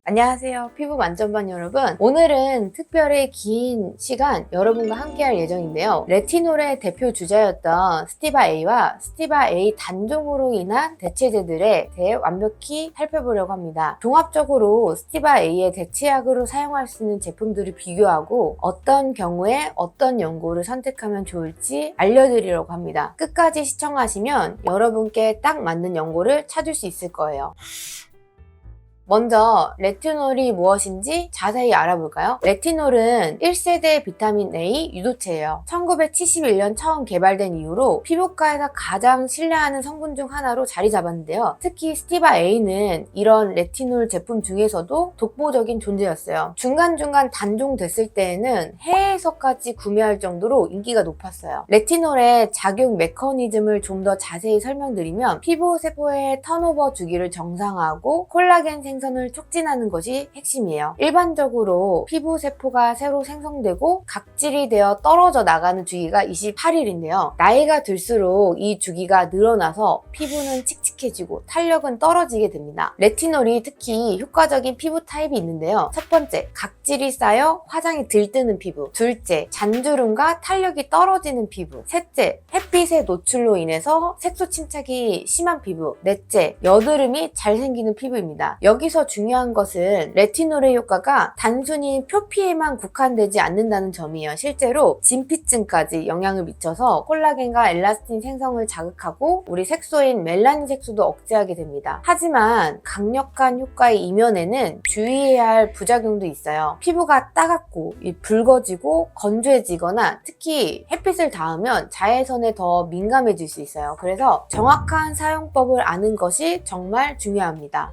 안녕하세요, 피부 만점반 여러분. 오늘은 특별히 긴 시간 여러분과 함께 할 예정인데요. 레티놀의 대표 주자였던 스티바 A와 스티바 A 단종으로 인한 대체제들에 대해 완벽히 살펴보려고 합니다. 종합적으로 스티바 A의 대체약으로 사용할 수 있는 제품들을 비교하고 어떤 경우에 어떤 연고를 선택하면 좋을지 알려드리려고 합니다. 끝까지 시청하시면 여러분께 딱 맞는 연고를 찾을 수 있을 거예요. 먼저 레티놀이 무엇인지 자세히 알아볼까요? 레티놀은 1세대 비타민 A 유도체예요. 1971년 처음 개발된 이후로 피부과에서 가장 신뢰하는 성분 중 하나로 자리 잡았는데요. 특히 스티바 A는 이런 레티놀 제품 중에서도 독보적인 존재였어요. 중간중간 단종됐을 때에는 해외에서까지 구매할 정도로 인기가 높았어요. 레티놀의 작용 메커니즘을 좀 더 자세히 설명드리면 피부 세포의 턴오버 주기를 정상화하고 콜라겐 생성을 촉진하는 것이 핵심이에요. 일반적으로 피부 세포가 새로 생성되고 각질이 되어 떨어져 나가는 주기가 28일인데요. 나이가 들수록 이 주기가 늘어나서 피부는 칙칙해지고 탄력은 떨어지게 됩니다. 레티놀이 특히 효과적인 피부 타입이 있는데요. 첫 번째, 각질이 쌓여 화장이 들뜨는 피부. 둘째, 잔주름과 탄력이 떨어지는 피부. 셋째, 햇빛의 노출로 인해서 색소 침착이 심한 피부. 넷째, 여드름이 잘 생기는 피부입니다. 여기서 중요한 것은 레티놀의 효과가 단순히 표피에만 국한되지 않는다는 점이에요. 실제로 진피층까지 영향을 미쳐서 콜라겐과 엘라스틴 생성을 자극하고 우리 색소인 멜라닌 색소도 억제하게 됩니다. 하지만 강력한 효과의 이면에는 주의해야 할 부작용도 있어요. 피부가 따갑고 붉어지고 건조해지거나 특히 햇빛을 닿으면 자외선에 더 민감해질 수 있어요. 그래서 정확한 사용법을 아는 것이 정말 중요합니다.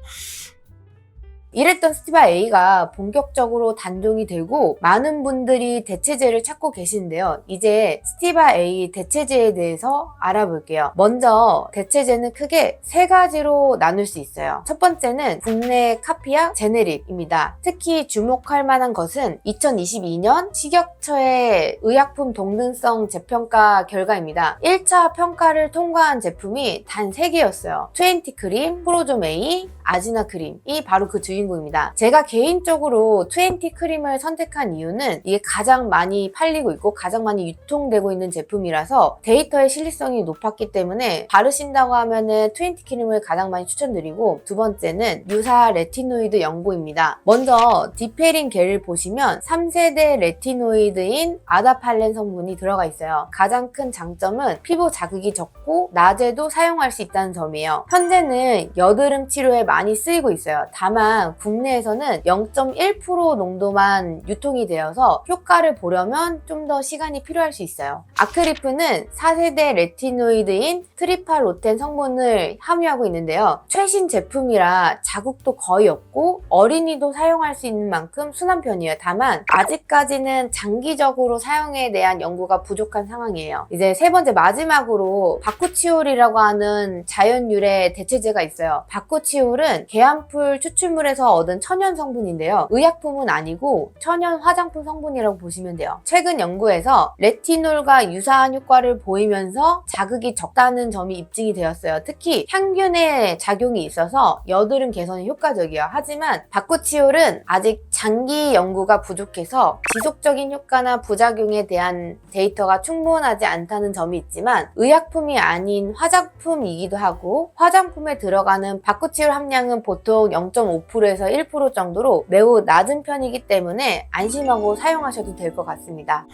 이랬던 스티바 A가 본격적으로 단종이 되고 많은 분들이 대체제를 찾고 계시는데요. 이제 스티바 A 대체제에 대해서 알아볼게요. 먼저 대체제는 크게 세 가지로 나눌 수 있어요. 첫 번째는 국내 카피약 제네릭입니다. 특히 주목할 만한 것은 2022년 식약처의 의약품 동등성 재평가 결과입니다. 1차 평가를 통과한 제품이 단 3개였어요. 20크림, 프로조메이, 아지나 크림이 바로 그 주인공입니다. 제가 개인적으로 20크림을 선택한 이유는 이게 가장 많이 팔리고 있고 가장 많이 유통되고 있는 제품이라서 데이터의 신뢰성이 높았기 때문에 바르신다고 하면은 20크림을 가장 많이 추천드리고, 두 번째는 유사 레티노이드 연고입니다. 먼저 디페린 겔을 보시면 3세대 레티노이드인 아다팔렌 성분이 들어가 있어요. 가장 큰 장점은 피부 자극이 적고 낮에도 사용할 수 있다는 점이에요. 현재는 여드름 치료에 많이 쓰이고 있어요. 다만 국내에서는 0.1% 농도만 유통이 되어서 효과를 보려면 좀 더 시간이 필요할 수 있어요. 아크리프는 4세대 레티노이드인 트리팔로텐 성분을 함유하고 있는데요. 최신 제품이라 자국도 거의 없고 어린이도 사용할 수 있는 만큼 순한 편이에요. 다만 아직까지는 장기적으로 사용에 대한 연구가 부족한 상황이에요. 이제 세 번째, 마지막으로 바쿠치올이라고 하는 자연 유래 대체제가 있어요. 바쿠치올은 계안풀 추출물에서 얻은 천연 성분인데요. 의약품은 아니고 천연 화장품 성분이라고 보시면 돼요. 최근 연구에서 레티놀과 유사한 효과를 보이면서 자극이 적다는 점이 입증이 되었어요. 특히 향균의 작용이 있어서 여드름 개선에 효과적이에요. 하지만 바쿠치올은 아직 장기 연구가 부족해서 지속적인 효과나 부작용에 대한 데이터가 충분하지 않다는 점이 있지만 의약품이 아닌 화장품이기도 하고 화장품에 들어가는 바쿠치올 함량은 보통 0.5%에서 1% 정도로 매우 낮은 편이기 때문에 안심하고 사용하셔도 될 것 같습니다.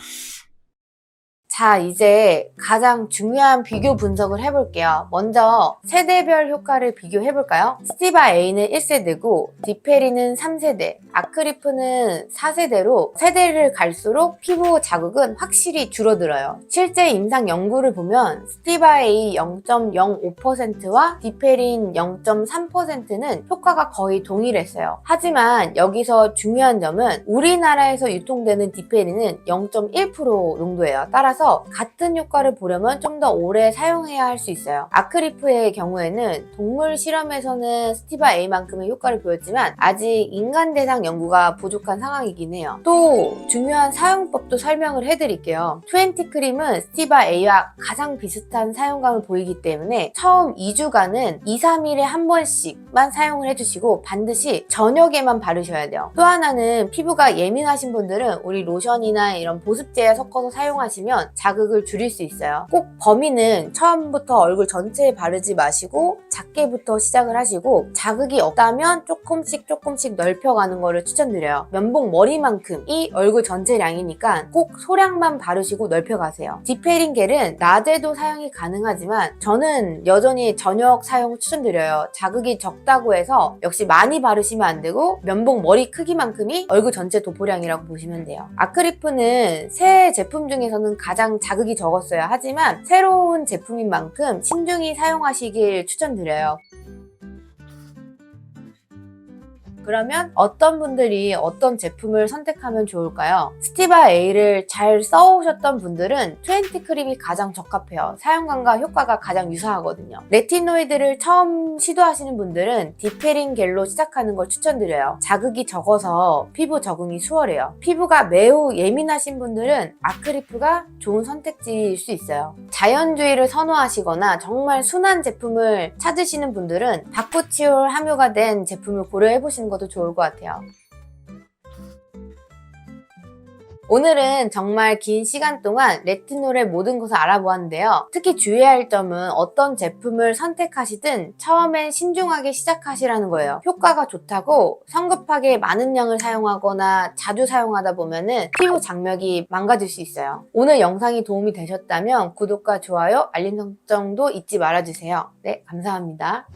자, 이제 가장 중요한 비교 분석을 해볼게요. 먼저 세대별 효과를 비교해볼까요? 스티바 A는 1세대고 디페리는 3세대, 아크리프는 4세대로 세대를 갈수록 피부 자극은 확실히 줄어들어요. 실제 임상 연구를 보면 스티바 A 0.05%와 디페린 0.3%는 효과가 거의 동일했어요. 하지만 여기서 중요한 점은 우리나라에서 유통되는 디페린은 0.1% 농도예요. 따라서 같은 효과를 보려면 좀 더 오래 사용해야 할 수 있어요. 아크리프의 경우에는 동물 실험에서는 스티바 A만큼의 효과를 보였지만 아직 인간 대상 연구가 부족한 상황이긴 해요. 또 중요한 사용법도 설명을 해드릴게요. 20크림은 스티바 A와 가장 비슷한 사용감을 보이기 때문에 처음 2주간은 2, 3일에 한 번씩 아침만 사용을 해주시고 반드시 저녁에만 바르셔야 돼요. 또 하나는 피부가 예민하신 분들은 우리 로션이나 이런 보습제에 섞어서 사용하시면 자극을 줄일 수 있어요. 꼭 범위는 처음부터 얼굴 전체에 바르지 마시고 작게부터 시작을 하시고 자극이 없다면 조금씩 넓혀가는 거를 추천드려요. 면봉 머리만큼이 얼굴 전체량이니까 꼭 소량만 바르시고 넓혀가세요. 디페링 겔은 낮에도 사용이 가능하지만 저는 여전히 저녁 사용을 추천드려요. 자극이 적다고 해서 역시 많이 바르시면 안 되고 면봉 머리 크기만큼이 얼굴 전체 도포량이라고 보시면 돼요. 아크리프는 새 제품 중에서는 가장 자극이 적었어요. 하지만 새로운 제품인 만큼 신중히 사용하시길 추천드려요. 그러면 어떤 분들이 어떤 제품을 선택하면 좋을까요? 스티바 A를 잘 써오셨던 분들은 20 크림이 가장 적합해요. 사용감과 효과가 가장 유사하거든요. 레티노이드를 처음 시도하시는 분들은 디페링 겔로 시작하는 걸 추천드려요. 자극이 적어서 피부 적응이 수월해요. 피부가 매우 예민하신 분들은 아크리프가 좋은 선택지일 수 있어요. 자연주의를 선호하시거나 정말 순한 제품을 찾으시는 분들은 바쿠치올 함유가 된 제품을 고려해보시는 것도 좋을 것 같아요. 오늘은 정말 긴 시간 동안 레티놀의 모든 것을 알아보았는데요. 특히 주의할 점은 어떤 제품을 선택하시든 처음엔 신중하게 시작하시라는 거예요. 효과가 좋다고 성급하게 많은 양을 사용하거나 자주 사용하다 보면은 피부 장벽이 망가질 수 있어요. 오늘 영상이 도움이 되셨다면 구독과 좋아요, 알림 설정도 잊지 말아주세요. 네, 감사합니다.